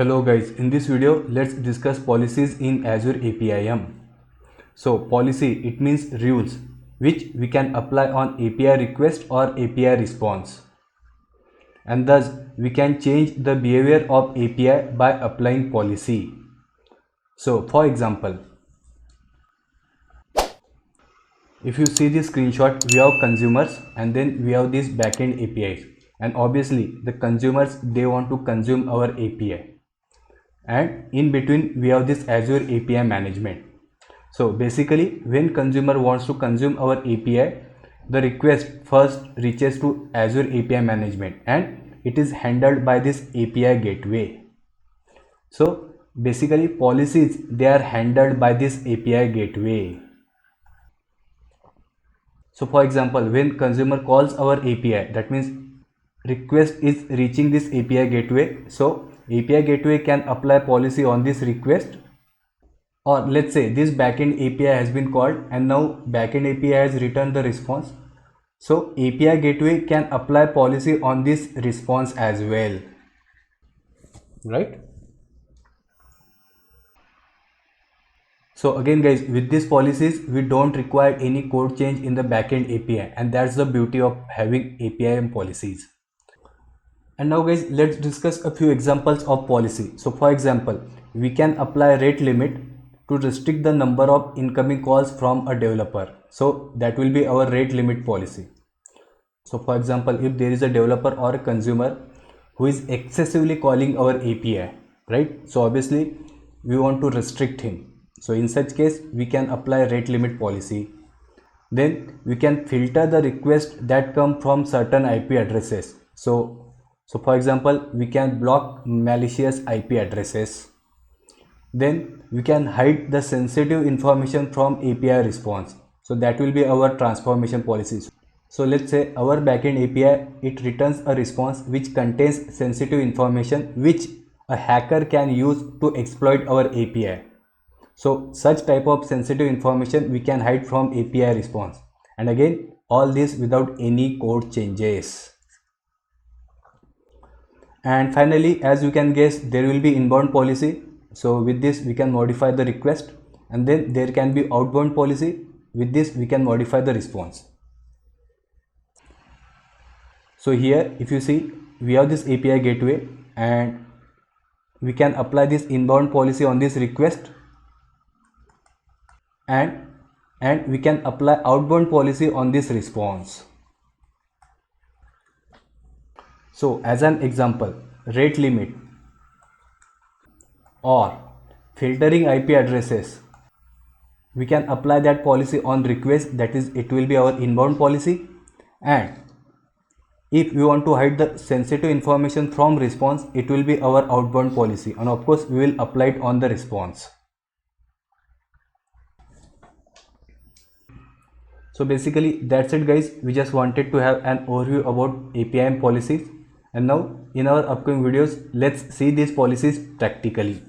Hello guys, in this video let's discuss policies in Azure APIM. So policy, it means rules which we can apply on API request or API response, and thus we can change the behavior of API by applying policy. So for example, if you see this screenshot, we have consumers and then we have these backend APIs, and obviously the consumers, they want to consume our API, and in between we have this Azure API Management. So basically when consumer wants to consume our API, the request first reaches to Azure API Management and it is handled by this API gateway. So basically policies, they are handled by this API gateway. So for example, when consumer calls our API, that means request is reaching this API gateway. So API gateway can apply policy on this request, or let's say this backend API has been called and now backend API has returned the response. So API gateway can apply policy on this response as well, right? So again guys, with these policies we don't require any code change in the backend API, and that's the beauty of having APIM policies. And now guys, let's discuss a few examples of policy. So for example, we can apply rate limit to restrict the number of incoming calls from a developer. So that will be our rate limit policy. So for example, if there is a developer or a consumer who is excessively calling our API, right? So obviously we want to restrict him. So in such case, we can apply rate limit policy. Then we can filter the request that come from certain IP addresses. So for example, we can block malicious IP addresses. Then we can hide the sensitive information from API response. So that will be our transformation policies. So let's say our backend API, it returns a response which contains sensitive information which a hacker can use to exploit our API. So such type of sensitive information we can hide from API response, and again all this without any code changes. And finally, as you can guess, there will be inbound policy. So with this we can modify the request, and then there can be outbound policy. With this we can modify the response. So here if you see, we have this API gateway and we can apply this inbound policy on this request, and we can apply outbound policy on this response. So as an example, rate limit or filtering IP addresses, we can apply that policy on request, that is, it will be our inbound policy. And if we want to hide the sensitive information from response, it will be our outbound policy, and of course we will apply it on the response. So basically that's it guys, we just wanted to have an overview about APIM policies, and now in our upcoming videos let's see these policies practically.